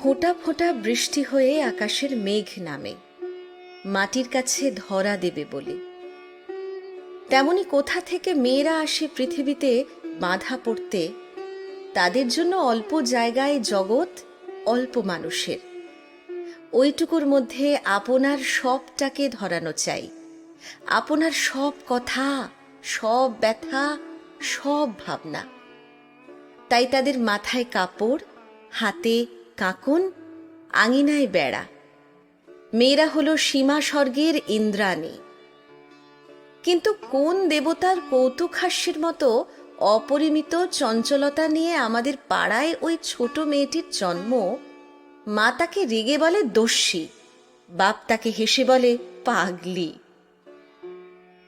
ফোঁটা ফোঁটা বৃষ্টি হয়ে আকাশের মেঘ নামে মাটির কাছে ধরা দেবে বলে। তেমনি কোথা থেকে মেয়েরা আসে পৃথিবীতে বাঁধা পড়তে, তাদের জন্য অল্প জায়গায় জগৎ, অল্প মানুষের। ওইটুকুর মধ্যে আপনার সবটাকে ধরানো চাই, আপনার সব কথা, সব ব্যথা, সব ভাবনা। তাই তাদের মাথায় কাপড়, হাতে কাঁকন, আঙিনায় বেড়া। মেয়েরা হলো সীমা স্বর্গের ইন্দ্রাণী। কিন্তু কোন দেবতার কৌতুকহাস্যের মতো অপরিমিত চঞ্চলতা নিয়ে আমাদের পাড়ায় ওই ছোট মেয়েটির জন্ম? মা তাকে রেগে বলে দস্যি, বাপ তাকে হেসে বলে পাগলি।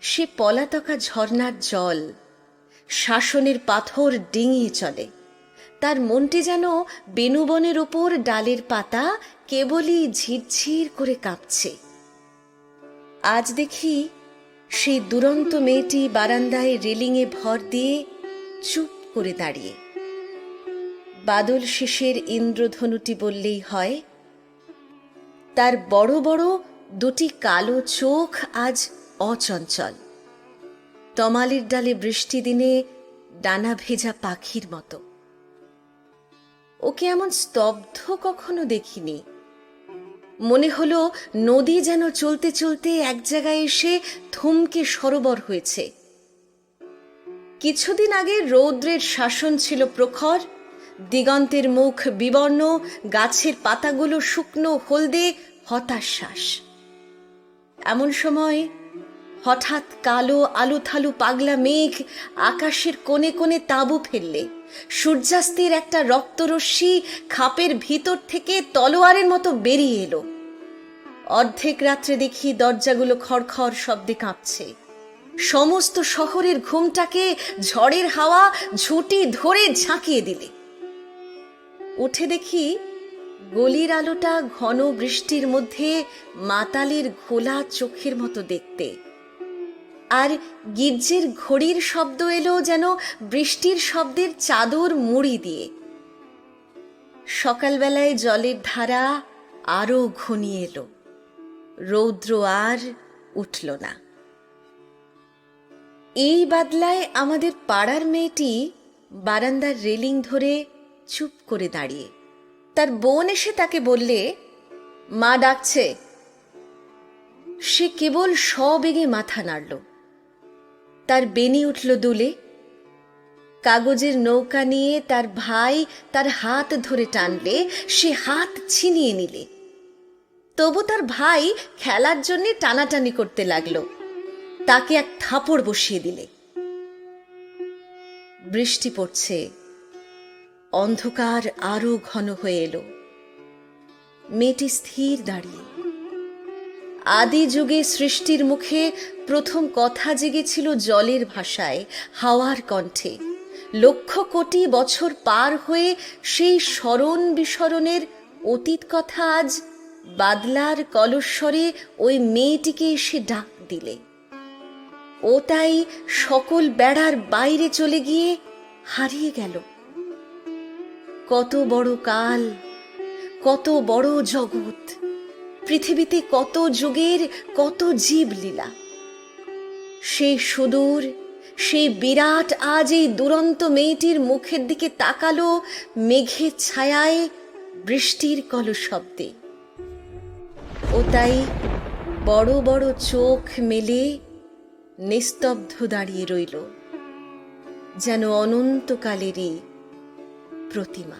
সে পলাতকা ঝর্ণার জল, শাসনের পাথর ডিঙিয়ে চলে। তার মনটি যেন বেণুবনের ওপর ডালের পাতা কেবলই ঝিরঝির করে কাঁপছে। আজ দেখি সেই দুরন্ত মেয়েটি বারান্দায় রেলিংয়ে ভর দিয়ে চুপ করে দাঁড়িয়ে। বাদল শেষের ইন্দ্রধনুটি বললেই হয়। তার বড় বড় দুটি কালো চোখ আজ অচঞ্চল, তমালের ডালে বৃষ্টি দিনে ডানা ভেজা পাখির মতো। ওকে এমন স্তব্ধ কখনো দেখিনি। মনে হলো নদী যেন চলতে চলতে এক জায়গায় এসে থমকে সরোবর হয়েছে। কিছুদিন আগে রৌদ্রের শাসন ছিল প্রখর, দিগন্তের মুখ বিবর্ণ, গাছের পাতাগুলো শুকনো হলদে হতাশ্বাস। এমন সময় হঠাৎ কালো আলুথালু পাগলা মেঘ আকাশের কোণে কোণে তাঁবু ফেললে সূর্যাস্তের একটা রক্তরশ্মি খাপের ভিতর থেকে তলোয়ারের মতো বেরিয়ে এলো। অর্ধেক রাত্রে দেখি দরজাগুলো খড়খড় শব্দে কাঁপছে। সমস্ত শহরের ঘুমটাকে ঝড়ের হাওয়া ঝুঁটি ধরে ঝাঁকিয়ে দিলে। উঠে দেখি গলির আলোটা ঘন বৃষ্টির মধ্যে মাতালের ঘোলা চোখের মতো দেখতে। আর গির্জের ঘড়ির শব্দ এলো যেন বৃষ্টির শব্দের চাদর মুড়ি দিয়ে। সকালবেলায় জলের ধারা আরো ঘনিয়ে এলো, রৌদ্র আর উঠল না। এই বাদলায় আমাদের পাড়ার মেয়েটি বারান্দার রেলিং ধরে চুপ করে দাঁড়িয়ে। তার বোন এসে তাকে বললে, মা ডাকছে। সে কেবল সবেগে মাথা নাড়ল। তার বেনি উঠল দুলে। কাগজের নৌকা নিয়ে তার ভাই তার হাত ধরে টানলে, সে হাত ছিনিয়ে নিলে। তবু তার ভাই খেলার জন্য টানাটানি করতে লাগলো। তাকে এক থাপড় বসিয়ে দিলে। বৃষ্টি পড়ছে, অন্ধকার আরো ঘন হয়ে এলো। মেয়েটি স্থির দাঁড়িয়ে। আদি যুগে সৃষ্টির মুখে প্রথম কথা জেগেছিল জলের ভাষায়, হাওয়ার কণ্ঠে। লক্ষ কোটি বছর পার হয়ে সেই স্মরণ বিস্মরণের অতীত কথা আজ বাদলার কলস্বরে ওই মেয়েটিকে এসে ডাক দিলে। ও তাই সকল বেড়ার বাইরে চলে গিয়ে হারিয়ে গেল। কত বড় কাল, কত বড় জগৎ, পৃথিবীতে কত যুগের কত জীবলীলা। সেই সুদূর, সেই বিরাট আজ এই দুরন্ত মেয়েটির মুখের দিকে তাকালো মেঘের ছায়ায়, বৃষ্টির কলশব্দে। ও তাই বড় বড় চোখ মেলে নিস্তব্ধ দাঁড়িয়ে রইল, যেন অনন্তকালেরই প্রতিমা।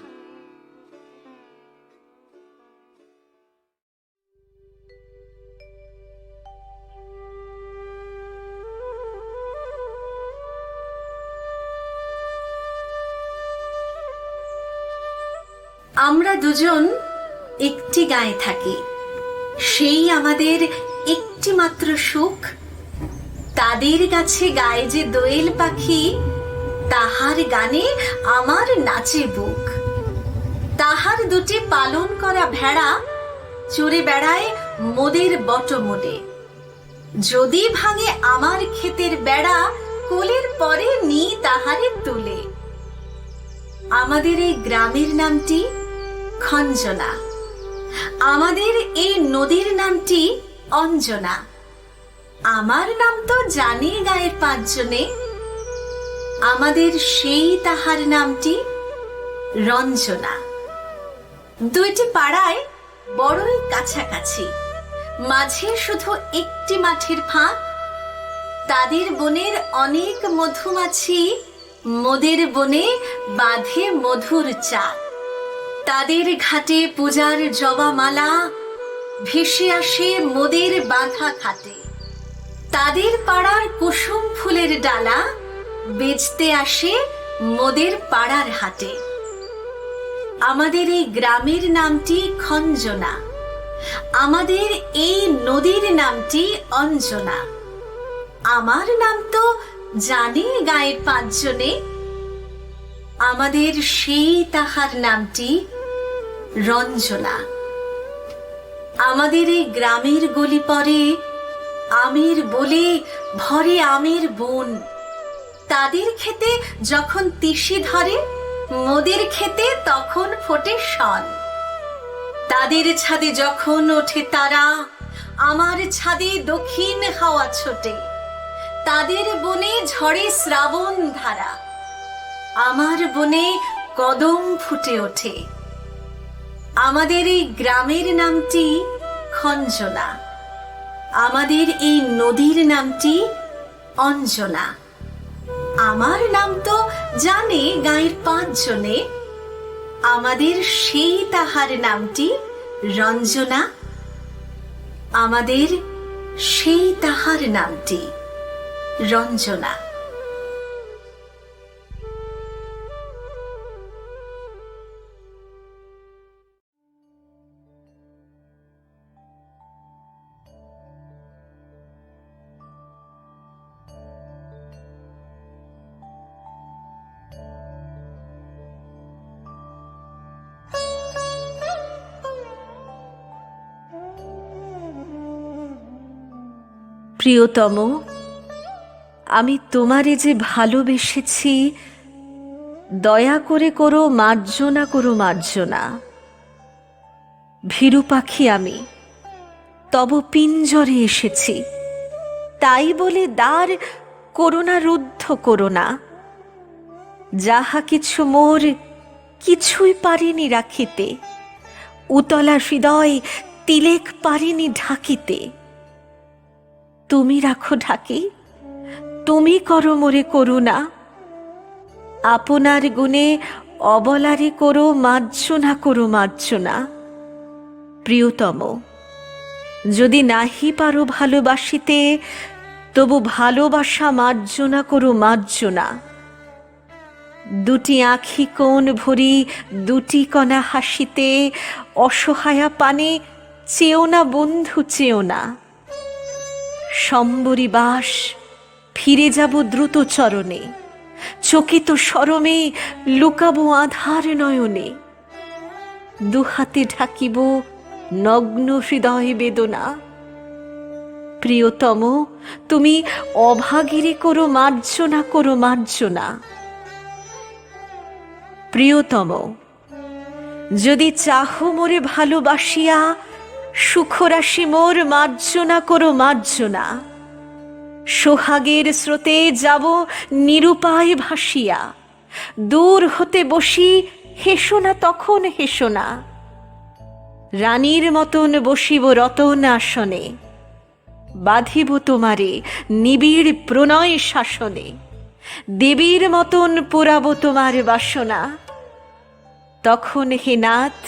আমরা দুজন একটি গায়ে থাকি, সেই আমাদের একটি মাত্র সুখ। তাদের কাছে গায়ে যে দোয়েল পাখি, তাহার গানে আমার নাচে বুক। তাহার দুটি পালন করা ভেড়া চড়ে বেড়ায় মোদের বটমূলে। যদি ভাঙে আমার ক্ষেতের বেড়া, কোলের পরে নি তাহারে তুলে। আমাদের এই গ্রামের নামটি খঞ্জনা। আমাদের এই নদীর নামটি অঞ্জনা। আমার নাম তো জানে গায়ের পাঁচজনে, আমাদের সেই তাহার নামটি রঞ্জনা। দুইটি পাড়ায় বড়ই কাছাকাছি, মাঝে শুধু একটি মাঠের ফাঁক। তাদের বনের অনেক মধুমাছি, মোদের বনে বাঁধে মধুর চাক। তাদের ঘাটে পূজার জবামালা ভেসে আসে মোদের বাঁধা ঘাটে। তাদের পাড়ার কুসুম ফুলের ডালা বেচতে আসে মোদের পাড়ার হাটে। আমাদের এই গ্রামের নামটি খঞ্জনা, আমাদের এই নদীর নামটি অঞ্জনা। আমার নাম তো জানে গায়ের পাঁচজনে, আমাদের সেই তাহার নামটি রঞ্জনা। আমাদের এই গ্রামের গলি পরে আমের বলে ভরে আমের বন। তাদের খেতে যখন তিসি ধরে, মোদের খেতে তখন ফোটে শন। তাদের ছাদে যখন ওঠে তারা, আমার ছাদে দক্ষিণ হাওয়া ছোটে। তাদের বনে ঝরে শ্রাবণ ধারা, আমার বনে কদম ফুটে ওঠে। আমাদের এই গ্রামের নামটি খঞ্জনা, আমাদের এই নদীর নামটি অঞ্জনা। আমার নাম তো জানে গায়ের পাঁচজনে, আমাদের সেই তাহার নামটি রঞ্জনা, আমাদের সেই তাহার নামটি রঞ্জনা। প্রিয়তম, আমি তোমারে যে ভালোবেসেছি, দয়া করে করো মার্জনা, করো মার্জনা। ভীরু পাখি আমি, তব পিঞ্জরে এসেছি, তাই বলে দ্বার করোনা রুদ্ধ করোনা। যাহা কিছু মোর কিছুই পারিনি রাখিতে, উতলা হৃদয় তিলেক পারিনি ঢাকিতে। তুমি রাখো ঢাকি, তুমি করো মোরে করুণা। আপনার গুণে অবলারে করো মার্জনা, করো মার্জনা। প্রিয়তম, যদি নাহি পারো ভালোবাসিতে, তবু ভালোবাসা মার্জনা, করো মার্জনা। দুটি আঁখি কোণ ভরি দুটি কণা হাসিতে, অসহায়া পানে চেও না বন্ধু, চেও না। সম্বরী বাস ফিরে যাব দ্রুত চরণে, চকিত শরমে লুকাবো আধার নয়নে। দুহাতে ঢাকিব নগ্ন হৃদয় বেদনা। প্রিয়তম, তুমি অভাগীরে করো মার্জনা, করো মার্জনা। প্রিয়তম, যদি চাহো মোরে ভালোবাসিয়া, সুখরাশি মোর মার্জনা, করো মার্জনা। সোহাগের স্রোতে যাব নিরুপায় ভাসিয়া, দূর হতে বসি হেসো না, তখন হেসো না। রানীর মতন বসিব রতন আসনে, বাঁধিব তোমারে নিবিড় প্রণয় শাসনে। দেবীর মতন পুরাব তোমার বাসনা, তখন হে নাথ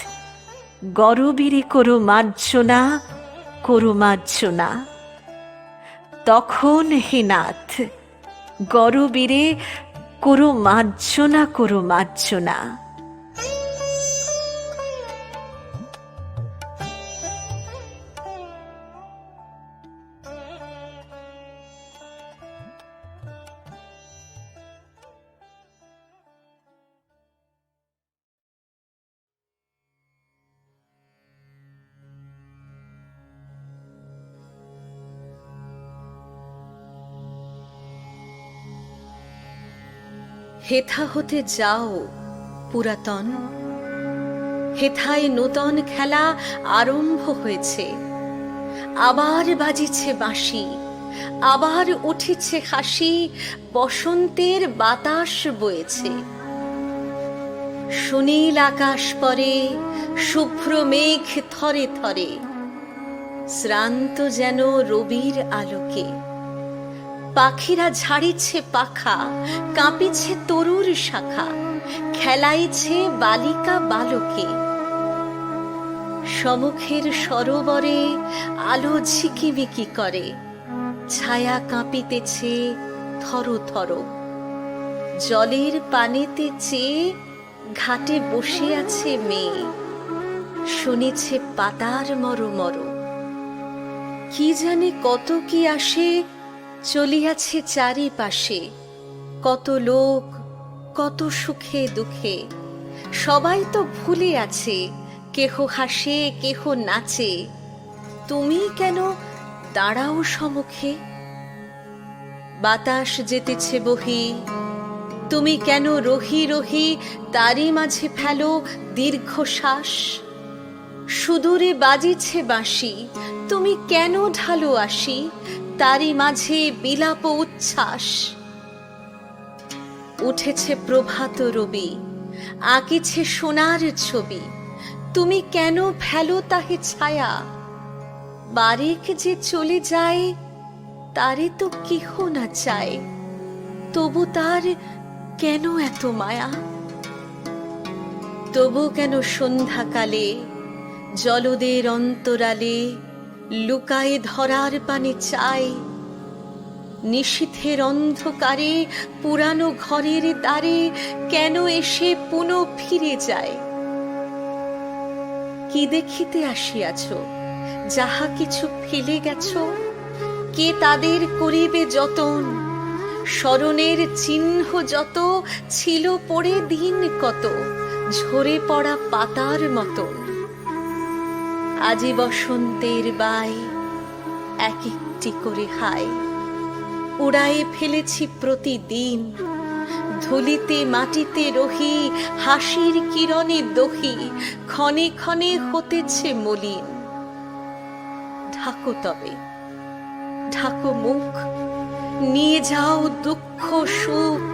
গরবীরে করো মার্জনা, করো মার্জনা। তখন হে নাথ গরবীরে করো মার্জনা, করো মার্জনা। হেথা হতে যাও পুরাতন, হেথায় নূতন খেলা আরম্ভ হয়েছে। আবার বাজিছে বাঁশি, আবার উঠেছে হাসি, বসন্তের বাতাস বয়েছে। সুনীল আকাশ পরে, শুভ্র মেঘ থরে থরে, শ্রান্ত যেন রবির আলোকে। পাখিরা ঝাড়িছে পাখা, কাঁপিছে তরুর শাখা, খেলাইছে বালিকা বালকে। সমুখের সরোবরে আলো ঝিকিমিকি করে, ছায়া কাঁপিতেছে থর থর। জলের পানেতে চেয়ে ঘাটে বসে আছে মেয়ে, শুনেছে পাতার মরমর। কি জানে কত কি আসে চলিয়াছে চারিপাশে, কত লোক, কত সুখে দুঃখে। সবাই তো ভুলে আছে, কেহ হাসে কেহ নাচে, তুমি কেন দাঁড়াও সম্মুখে? বাতাস যেতেছে বহি, তুমি কেন রহি রহি তারই মাঝে ফেলো দীর্ঘশ্বাস? সুদূরে বাজিছে বাঁশি, তুমি কেন ঢালো আসি তারই মাঝে বিলাপ উচ্ছ্বাস? উঠেছে প্রভাত রবি, আঁকিছে সোনার ছবি, তুমি কেন ফেলো তাহে ছায়া? বারেক যে চলে যায় তারে তো কেহ না চায়, তবু তার কেন এত মায়া? তবু কেন সন্ধ্যাকালে জলদের অন্তরালে লুকায়ে ধরার পানে চায়? নিশীথের অন্ধকারে পুরানো ঘরের দ্বারে কেন এসে পুনঃ ফিরে যায়? কি দেখিতে আসিয়াছ, যাহা কিছু ফেলে গেছ? কে তাদের করিবে যতন? স্মরণের চিহ্ন যত ছিল পড়ে দিন কত, ঝরে পড়া পাতার মতন। আজি বসন্তের বাই এক একটি করে হাই, উড়ায়ে ফেলেছি প্রতিদিন। ধুলিতে মাটিতে রহি, হাসির কিরণে দহি, ক্ষণে ক্ষণে হতেছে মলিন। ঢাকো তবে, ঢাকো মুখ, নিয়ে যাও দুঃখ সুখ।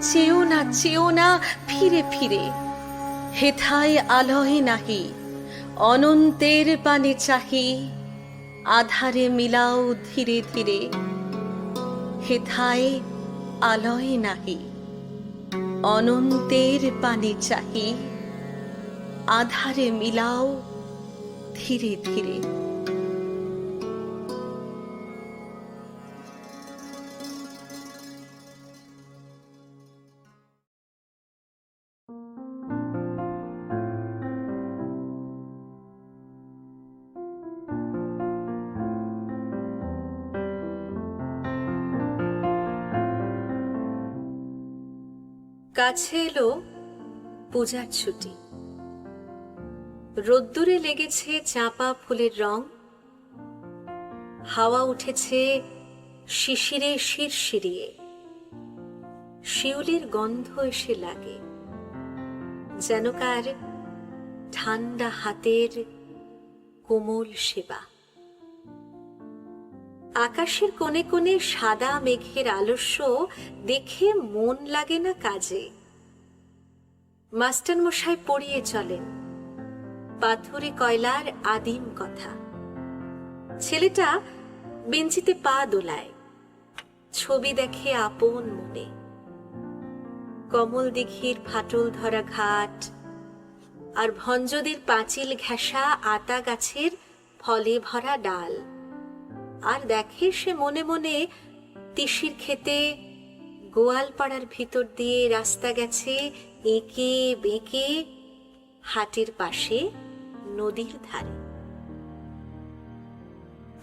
চেও না ফিরে ফিরে, হেথায় আলয় নাহি, অনন্তের পানে চাহি। আধারে মিলাও ধীরে ধীরে, হেথায় আলয় নাহি, অনন্তের পানে চাহি। আধারে মিলাও ধীরে ধীরে। কাছে এলো পূজার ছুটি, রোদ্দুরে লেগেছে চাঁপা ফুলের রং, হাওয়া উঠেছে শিশিরে শিরশিরিয়ে, শিউলির গন্ধ এসে লাগে, যেন কার ঠান্ডা হাতের কোমল সেবা। আকাশের কোণে কোণে সাদা মেঘের আলস্য দেখে মন লাগে না কাজে। মাস্টার মশাই পড়িয়ে চলেন পাথুরে কয়লার আদিম কথা। ছেলেটা বেঞ্চিতে পা দোলায়, ছবি দেখে আপন মনে। কমল দিঘির ফাটল ধরা ঘাট আর ভঞ্জদের পাঁচিল ঘেঁষা আতা গাছের ফলে ভরা ডাল। আর দেখে সে মনে মনে তিসির খেতে গোয়ালপাড়ার ভিতর দিয়ে রাস্তা গেছে এঁকে বেঁকে, হাটের পাশে নদীর ধারে।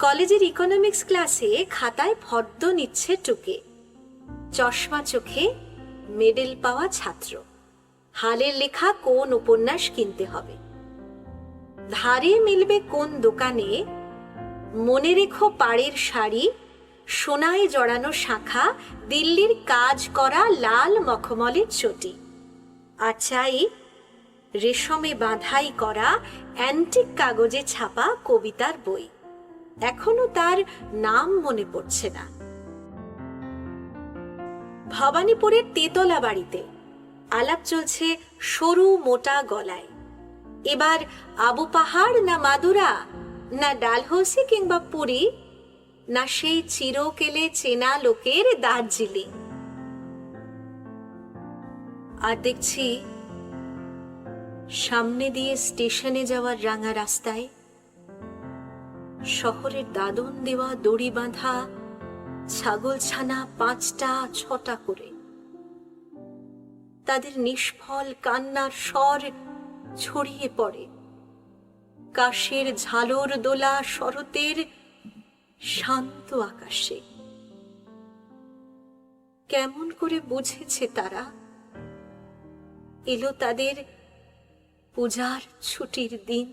কলেজের ইকোনমিক্স ক্লাসে খাতায় ফর্দ নিচ্ছে টুকে, চশমা চোখে মেডেল পাওয়া ছাত্র। হালের লেখা কোন উপন্যাস কিনতে হবে, ধারে মিলবে কোন দোকানে, মনে রেখো পাড়ের শাড়ি, সোনায় জড়ানো শাখা, দিল্লির কাজ করা লাল মখমলের চটি। আর চাই রেশমে বাঁধাই করা অ্যান্টিক কাগজে ছাপা কবিতার বই। এখনো তার নাম মনে পড়ছে না। ভবানীপুরের তেতলা বাড়িতে আলাপ চলছে সরু মোটা গলায়। এবার আবু পাহাড় না মাদুরা, না ডালহৌসি কিংবা পুরী, না সেই চিরকেলে চেনা লোকের দার্জিলিং। আর দেখছি সামনে দিয়ে স্টেশনে যাওয়ার রাঙা রাস্তায় শহরের দাদন দেওয়া দড়ি বাঁধা ছাগলছানা 5টা 6টা করে। তাদের নিষ্ফল কান্নার স্বর ছড়িয়ে পড়ে কাশের ঝালর দোলা শরতের শান্ত আকাশে। কেমন করে বুঝেছে তারা এলো তাদের পূজার ছুটির দিন।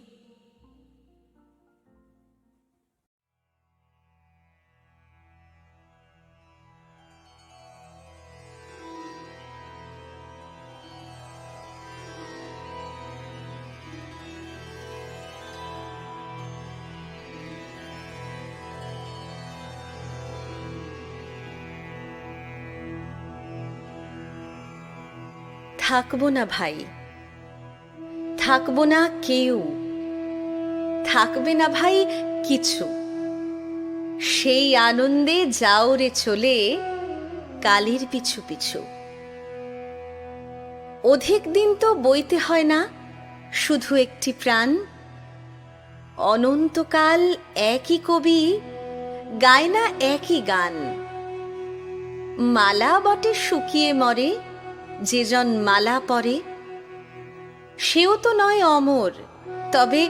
থাকবো না ভাই, থাকবো না কেউ, থাকবে না ভাই কিছু। সেই আনন্দে যাও রে চলে কালের পিছু পিছু। অধিক দিন তো বইতে হয় না শুধু একটি প্রাণ। অনন্তকাল একই কবি গায় না একই গান। মালা বটে শুকিয়ে মরে যেজন মালা পরে, সেও তো নয় অমর, তবে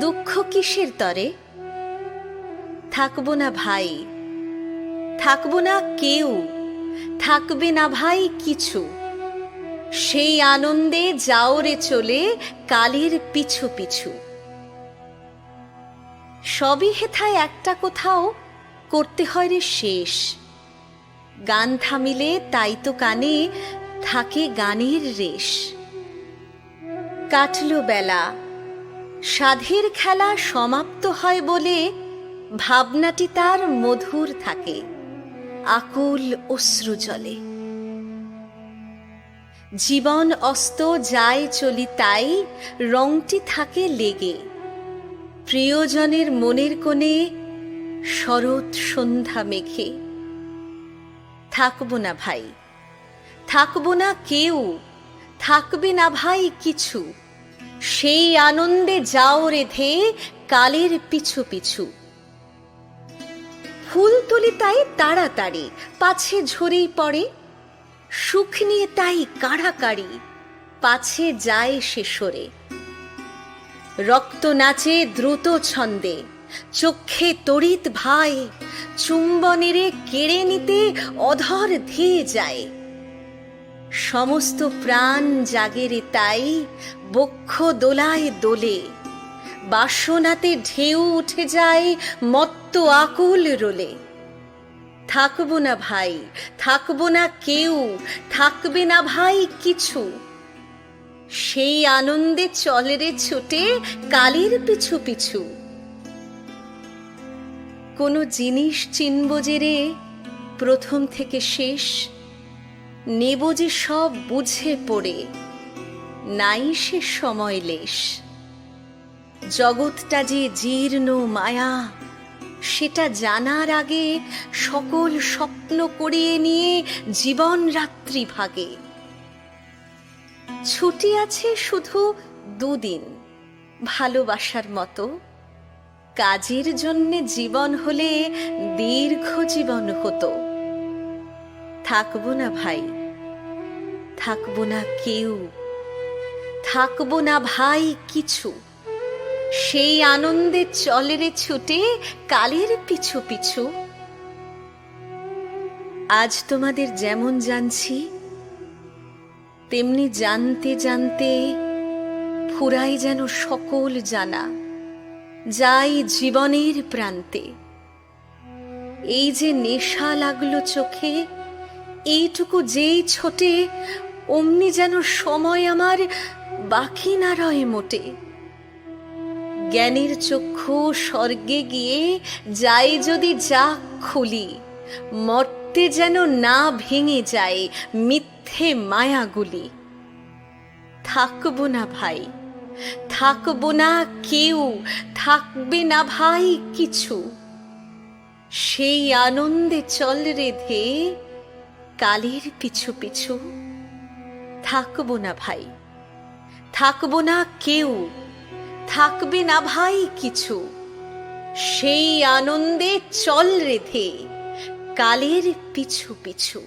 দুঃখ কিসের তরে। থাকবো না ভাই, থাকবো না কেউ, থাকবে না ভাই কিছু। সেই আনন্দে যাও রে চলে কালের পিছু পিছু। সবই হেথায় একটা কোথাও করতে হয় রে শেষ। গান থামিলে তাই তো কানে থাকে গানের রেশ। কাটলো বেলা, সাধের খেলা সমাপ্ত হয় বলে ভাবনাটি তার মধুর থাকে আকুল অশ্রু জলে। জীবন অস্ত যায় চলি তাই রংটি থাকে লেগে প্রিয়জনের মনের কোণে শরৎ সন্ধ্যা মেঘে। থাকবো না ভাই, থাকবো না কেউ, থাকবে না ভাই কিছু। সেই আনন্দে যাও রেধে কালের পিছু পিছু। ফুল তুলি তাই তাড়াতাড়ি পাছে ঝরেই পড়ে, সুখ নিয়ে তাই কাড়াকাড়ি পাছে যায় সে সরে। রক্ত নাচে দ্রুত ছন্দে চক্ষে তড়িৎ ভাই, চুম্বনেরে কেড়ে নিতে অধর ধেয়ে যায়। সমস্ত প্রাণ জাগেরে তাই বক্ষ দোলায় দোলে, বাসনাতে ঢেউ উঠে যায় মত্ত আকুল রোলে। থাকবো না ভাই, থাকবো না কেউ, থাকবে না ভাই কিছু। সেই আনন্দে চলে রে ছুটে কালের পিছু পিছু। কোনো জিনিস চিনব যে রে প্রথম থেকে শেষ, নেব যে সব বুঝে পড়ে নাই সে সময় লেশ। জগৎটা যে জীর্ণ মায়া সেটা জানার আগে সকল স্বপ্ন করিয়ে নিয়ে জীবন রাত্রি ভাগে। ছুটি আছে শুধু 2 দিন ভালোবাসার মতো, কাজের জন্যে জীবন হলে দীর্ঘ জীবন হতো। থাকবো না ভাই, থাকবো না কেউ, থাকবো না ভাই কিছু। সেই আনন্দে চলে রে ছুটে কালের পিছু পিছু। আজ তোমাদের যেমন জানছি তেমনি জানতে জানতে ফুরাই যেন সকল জানা, যাই জীবনের প্রান্তে। এই যে নেশা লাগলো চোখে, এইটুকু যেই ছোটে অমনি যেন সময় আমার বাকি না রয়ে মোটে। জ্ঞানের চক্ষু স্বর্গে গিয়ে যায় যদি যাক খুলি, মর্তে যেন না ভেঙে যায় মিথ্যে মায়াগুলি। থাকবো না ভাই, থাকবো না কেউ, থাকবে না ভাই কিছু, সেই আনন্দে চল রে ধে কালের পিছু পিছু। থাকবো না ভাই, থাকবো না কেউ, থাকবে না ভাই কিছু, সেই আনন্দে চল রে ধে কালের পিছু পিছু।